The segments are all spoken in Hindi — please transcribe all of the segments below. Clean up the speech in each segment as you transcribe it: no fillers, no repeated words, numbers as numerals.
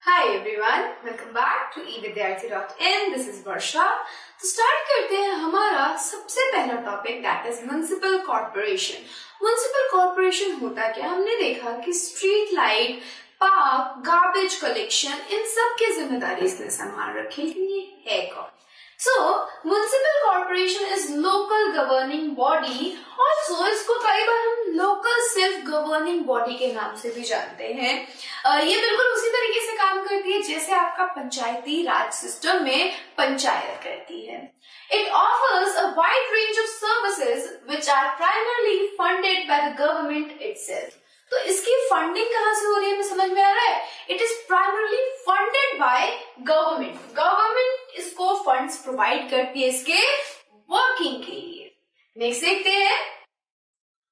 Hi everyone, welcome back to evidyarthi.in. This is Varsha. तो स्टार्ट करते हैं हमारा सबसे पहला topic that is municipal corporation. Municipal corporation होता क्या? हमने देखा कि street light, park, garbage collection, इन सब की जिम्मेदारी इसने संभाल रखी. लेकिन ये है कौन? So, municipal corporation is local governing body. Also, इसको कई बार हम local self governing body के नाम से भी जानते हैं. ये बिल्कुल उसी तरीके से काम करती है जैसे आपका पंचायती राज सिस्टम में पंचायत करती है. It offers a wide range of services which are primarily funded by the government itself. तो इसकी फंडिंग कहाँ से हो रही है हमें समझ में आ रहा है. It is primarily funded by government. Government इसको फंड्स प्रोवाइड करती है इसके वर्किंग के लिए. नेक्स्ट देखते हैं.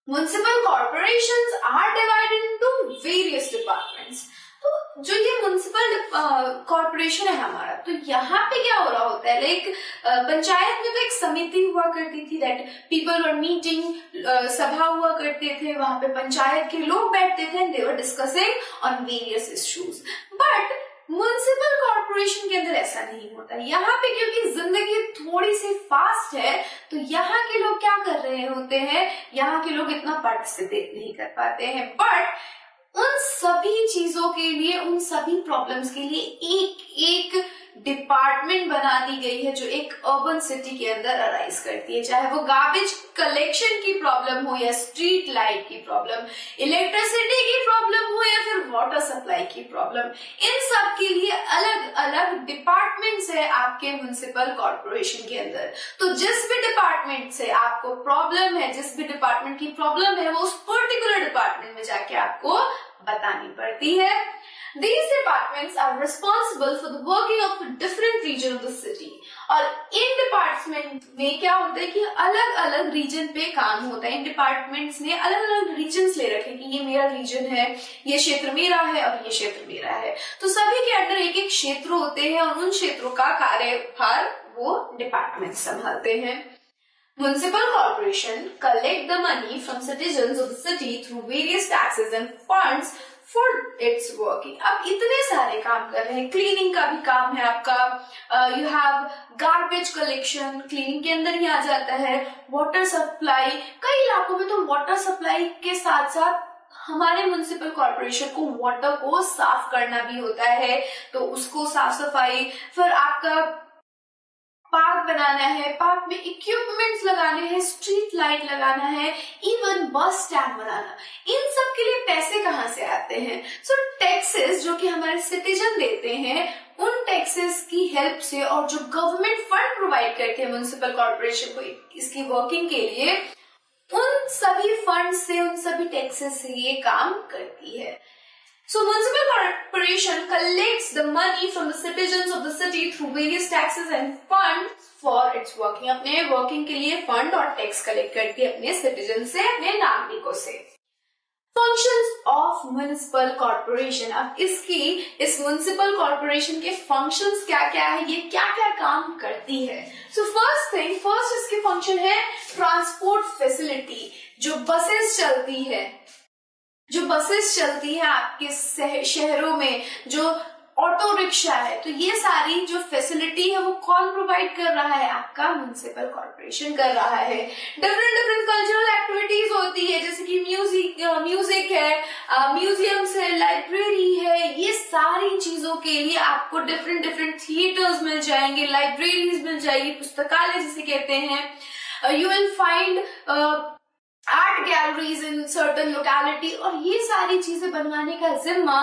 Municipal corporations are divided into various departments. तो जो ये म्युनिसिपल कॉर्पोरेशन है हमारा, तो यहाँ पे क्या हो रहा होता है, लाइक पंचायत में तो एक समिति हुआ करती थी, दैट पीपल वर मीटिंग, सभा हुआ करते थे, वहां पे पंचायत के लोग बैठते थे, they were discussing on various issues. But municipal corporation के अंदर ऐसा नहीं होता. यहाँ पे क्योंकि जिंदगी थोड़ी सी फास्ट है, तो यहाँ के लोग क्या कर रहे होते हैं, यहाँ के लोग इतना पार्टिसिपेट नहीं कर पाते हैं. बट उन सभी चीजों के लिए, उन सभी प्रॉब्लम्स के लिए एक एक डिपार्टमेंट बना दी गई है जो एक अर्बन सिटी के अंदर अराइज करती है. चाहे वो गार्बेज कलेक्शन की प्रॉब्लम हो या स्ट्रीट लाइट की प्रॉब्लम, इलेक्ट्रिसिटी की प्रॉब्लम हो या फिर वाटर सप्लाई की प्रॉब्लम, इन सब के लिए अलग अलग डिपार्टमेंट्स है आपके म्युनिसिपल कॉर्पोरेशन के अंदर. तो जिस भी डिपार्टमेंट से आपको प्रॉब्लम है, जिस भी डिपार्टमेंट की प्रॉब्लम है, वो उस पर्टिकुलर डिपार्टमेंट में जाके आपको बतानी पड़ती है. These departments are responsible for the working of a different region of the city. और इन डिपार्टमेंट में क्या होता है कि अलग अलग रीजन पे काम होता है. इन डिपार्टमेंट्स ने अलग अलग रीजन्स ले रखे कि ये मेरा रीजन है, ये क्षेत्र मेरा है और ये क्षेत्र मेरा है. तो सभी के अंदर एक एक क्षेत्र होते हैं और उन क्षेत्रों का कार्यभार वो डिपार्टमेंट संभालते हैं. Municipal corporation collect the money from citizens of the city through various taxes and funds for its working. अब इतने सारे काम कर रहे हैं. क्लीनिंग का भी काम है आपका. You have garbage collection, cleaning के अंदर ही आ जाता है. वाटर सप्लाई, कई इलाकों में तो वाटर सप्लाई के साथ साथ हमारे म्युनिसिपल कॉर्पोरेशन को वाटर को साफ करना भी होता है. तो उसको साफ सफाई, फिर आपका पार्क बनाना है, पार्क में इक्विपमेंट्स लगाने हैं, स्ट्रीट लाइट लगाना है, इवन बस स्टैंड बनाना. इन सब के लिए पैसे कहाँ से आते हैं? सो टैक्सेस जो कि हमारे सिटीजन देते हैं, उन टैक्सेस की हेल्प से, और जो गवर्नमेंट फंड प्रोवाइड करती है म्युनिसिपल कॉर्पोरेशन को इसकी वर्किंग के लिए, उन सभी फंड से, उन सभी टैक्सेस से ये काम करती है. So municipal corporation collects the money from the citizens of the city through various taxes and funds for its working. अपने वर्किंग के लिए फंड और टैक्स कलेक्ट करती है अपने सिटीजन से, अपने नागरिकों से. Functions of municipal corporation. अब इस म्युनिसिपल कॉर्पोरेशन के फंक्शंस क्या क्या है, ये क्या क्या काम करती है. So फर्स्ट इसकी फंक्शन है ट्रांसपोर्ट फैसिलिटी. जो बसेस चलती है आपके शहरों में, जो ऑटो रिक्शा है, तो ये सारी जो फैसिलिटी है वो कौन प्रोवाइड कर रहा है? आपका म्युनिसिपल कॉर्पोरेशन कर रहा है. डिफरेंट कल्चरल एक्टिविटीज होती है, जैसे कि म्यूजिक है, म्यूजियम्स है, लाइब्रेरी है. ये सारी चीजों के लिए आपको डिफरेंट थिएटर्स मिल जाएंगे, लाइब्रेरीज मिल जाएगी, पुस्तकालय जिसे कहते हैं. You will find art galleries in certain locality. और ये सारी चीजें बनवाने का जिम्मा,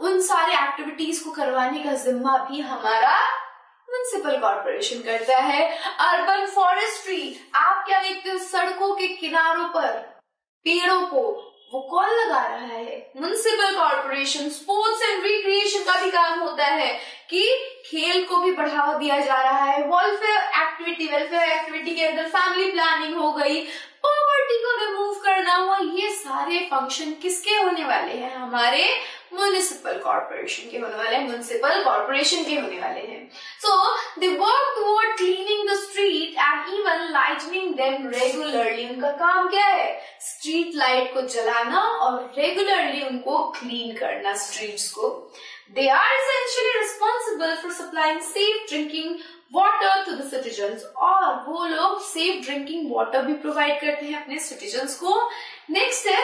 उन सारे एक्टिविटीज को करवाने का जिम्मा भी हमारा म्युनिसिपल कॉर्पोरेशन करता है. अर्बन फॉरेस्ट्री, आप क्या देखते हो सड़कों के किनारों पर पेड़ों को, वो कौन लगा रहा है? Municipal corporation. Sports and recreation का भी काम होता है कि खेल को भी बढ़ावा दिया जा रहा है. वेलफेयर एक्टिविटी के अंदर फैमिली प्लानिंग हो गई, पॉवर्टी को रिमूव करना हुआ. ये सारे फंक्शन किसके होने वाले हैं? हमारे म्युनिसिपल कॉर्पोरेशन के होने वाले हैं, म्युनिसिपल कॉर्पोरेशन के होने वाले हैं. So they work toward cleaning the street and even lightning them regularly. उनका काम क्या है? स्ट्रीट लाइट को जलाना और रेगुलरली उनको क्लीन करना, स्ट्रीट्स को. They are essentially responsible for supplying safe drinking water to the citizens. और वो लोग safe drinking water भी provide करते हैं अपने citizens को. Next है,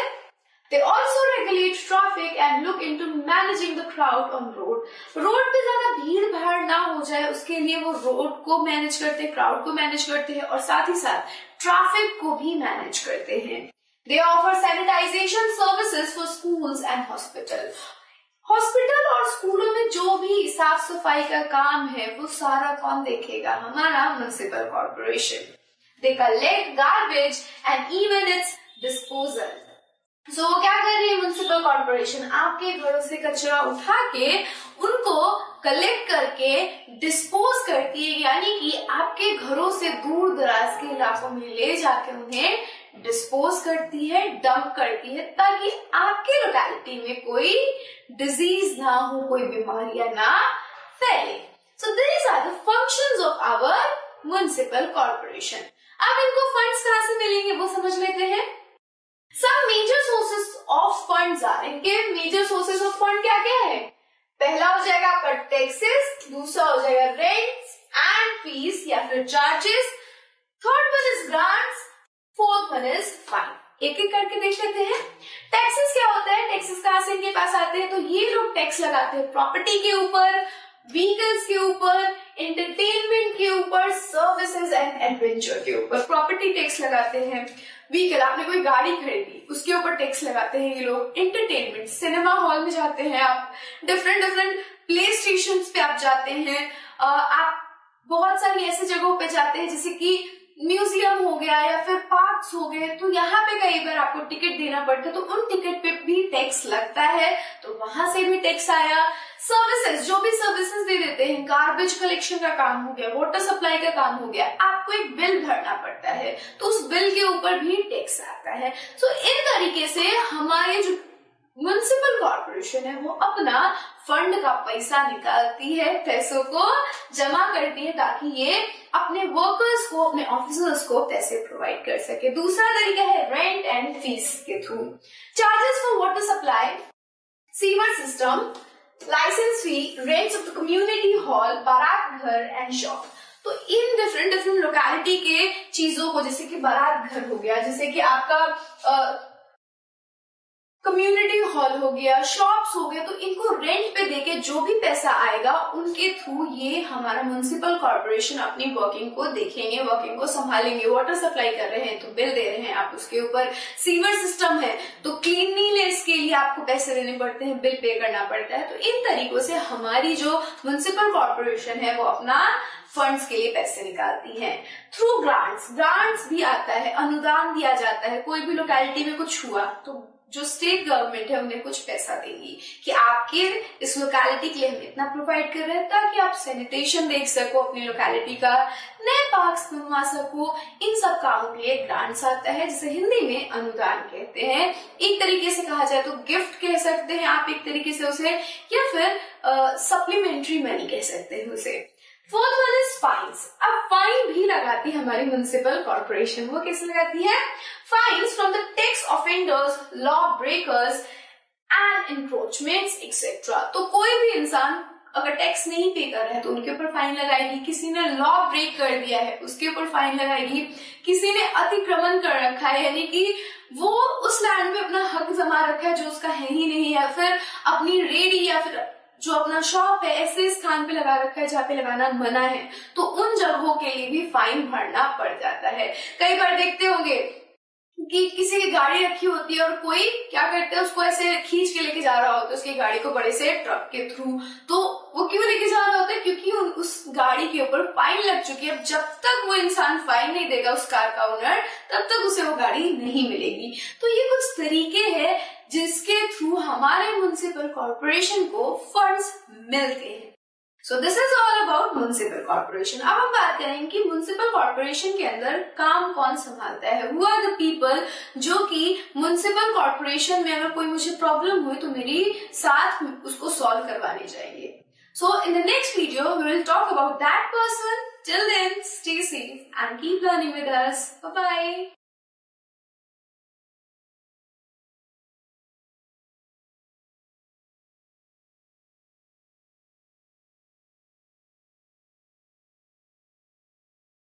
they also regulate traffic and look into managing the crowd on road. Road पे ज्यादा भीड़ भाड़ ना हो जाए उसके लिए वो रोड को मैनेज करते हैं, क्राउड को मैनेज करते हैं और साथ ही साथ ट्रैफिक को भी मैनेज करते हैं. They offer sanitization services for schools and hospital. Hospital और स्कूलों में जो भी साफ सफाई का काम है वो सारा कौन देखेगा? हमारा municipal corporation. They collect garbage and even its disposal. So वो क्या कर रही है म्युनिसिपल कॉर्पोरेशन? आपके घरों से कचरा उठा के उनको कलेक्ट करके डिस्पोज करती है, यानी कि आपके घरों से दूर दराज के इलाकों में ले जाके उन्हें डिस्पोज करती है, डंप करती है, ताकि आपके लोकेलिटी में कोई डिजीज ना हो, कोई बीमारियां ना फैले. So these are the functions of our municipal corporation. अब इनको फंड्स कहाँ से मिलेंगे वो समझ लेते हैं. Some major sources of funds are. इनके major sources of fund क्या क्या है? पहला हो जाएगा आपका टैक्सेस, दूसरा हो जाएगा रेंट्स एंड फीस या फिर charges, third one is grants, fourth one is fine. एक एक करके देख लेते हैं. टैक्सेस क्या होता है? टैक्सेस कहाँ से इनके पास आते हैं? तो ये लोग टैक्स लगाते हैं प्रॉपर्टी के ऊपर, व्हीकल्स के ऊपर, एंटरटेनमेंट के ऊपर, सर्विसेज एंड एडवेंचर के ऊपर. प्रॉपर्टी टैक्स लगाते हैं. व्हीकल, आपने कोई गाड़ी खरीदी उसके ऊपर टैक्स लगाते हैं ये लोग. एंटरटेनमेंट, सिनेमा हॉल में जाते हैं आप, डिफरेंट प्ले स्टेशन पे आप जाते हैं, आप बहुत सारी ऐसी जगहों पे जाते हैं जैसे कि म्यूजियम हो गया या फिर पार्क्स हो गए, तो यहाँ पे कई बार आपको टिकट देना पड़ता है, तो उन टिकट पे भी टैक्स लगता है, तो वहां से भी टैक्स आया. सर्विसेज, जो भी सर्विसेज दे देते हैं, गार्बेज कलेक्शन का काम हो गया, वाटर सप्लाई का काम हो गया, आपको एक बिल भरना पड़ता है, तो उस बिल के ऊपर भी टैक्स आता है. सो इन तरीके से हमारे जो म्युनिसिपल कॉर्पोरेशन है वो अपना फंड का पैसा निकालती है, पैसों को जमा करती है, ताकि ये अपने वर्कर्स को, अपने ऑफिसर्स को पैसे प्रोवाइड कर सके. दूसरा तरीका है रेंट एंड फीस के through. Charges for water supply, sewer system, licence fee, rents of the community hall, बारात घर एंड शॉप. तो इन डिफरेंट लोकेलिटी के चीजों को, जैसे कि बारात घर हो गया, जैसे कि आपका कम्युनिटी हॉल हो गया, शॉप्स हो गए, तो इनको रेंट पे देके जो भी पैसा आएगा उनके थ्रू ये हमारा म्युनिसिपल कॉर्पोरेशन अपनी वर्किंग को देखेंगे, वर्किंग को संभालेंगे. वाटर सप्लाई कर रहे हैं तो बिल दे रहे हैं आप उसके ऊपर. सीवर सिस्टम है तो क्लीनलीनेस के लिए आपको पैसे देने पड़ते हैं, बिल पे करना पड़ता है. तो इन तरीकों से हमारी जो म्युनिसिपल कॉर्पोरेशन है वो अपना फंड्स के लिए पैसे निकालती है. थ्रू ग्रांट्स, ग्रांट्स भी आता है, अनुदान दिया जाता है. कोई भी लोकेलिटी में कुछ हुआ तो जो स्टेट गवर्नमेंट है उन्हें कुछ पैसा देगी कि आपके इस लोकेलिटी के लिए हम इतना प्रोवाइड कर रहे हैं, ताकि आप सैनिटेशन देख सको अपनी लोकेलिटी का, नए पार्क्स बनवा सको. इन सब कामों के लिए ग्रांट्स आता है, जिसे हिंदी में अनुदान कहते हैं. एक तरीके से कहा जाए तो गिफ्ट कह सकते हैं आप एक तरीके से उसे, या फिर सप्लीमेंट्री मनी कह सकते हैं उसे. Fourth one is fines. अब फाइन भी लगाती है हमारी म्युनिसिपल कॉर्पोरेशन. वो कैसे लगाती है? Fines from the tax offenders, law breakers and encroachments etcetera. तो कोई भी इंसान अगर टैक्स नहीं पे कर रहा है तो उनके ऊपर फाइन लगाएगी. किसी ने लॉ ब्रेक कर दिया है उसके ऊपर फाइन लगाएगी. किसी ने अतिक्रमण कर रखा है, यानी कि वो उस लैंड पे अपना हक जमा रखा है जो उसका है ही नहीं, या फिर अपनी रेडी या फिर जो अपना शॉप है ऐसे स्थान पे लगा रखा है जहाँ पे लगाना मना है, तो उन जगहों के लिए भी फाइन भरना पड़ जाता है. कई बार देखते होंगे कि किसी की गाड़ी रखी होती है और कोई क्या करते हैं, उसको ऐसे खींच के लेके जा रहा होता है उसकी गाड़ी को बड़े से ट्रक के थ्रू. तो वो क्यों लेके जा रहा होता है? क्योंकि उस गाड़ी के ऊपर फाइन लग चुकी है. जब तक वो इंसान फाइन नहीं देगा उस कार का ओनर, तब तक उसे वो गाड़ी नहीं मिलेगी. तो ये कुछ तरीके हैं जिसके थ्रू हमारे म्युनिसिपल कॉर्पोरेशन को फंड्स मिलते हैं. So this is all about municipal corporation. अब हम बात करेंगे कि म्युनिसिपल कॉर्पोरेशन के अंदर काम कौन संभालता है. हु आर द पीपल जो कि म्युनिसिपल कॉर्पोरेशन में अगर कोई मुझे प्रॉब्लम हुई तो मेरी साथ उसको सॉल्व करवाने जाएंगे. So in the next video we will talk about that person. Till then stay safe and keep learning with us. Bye bye.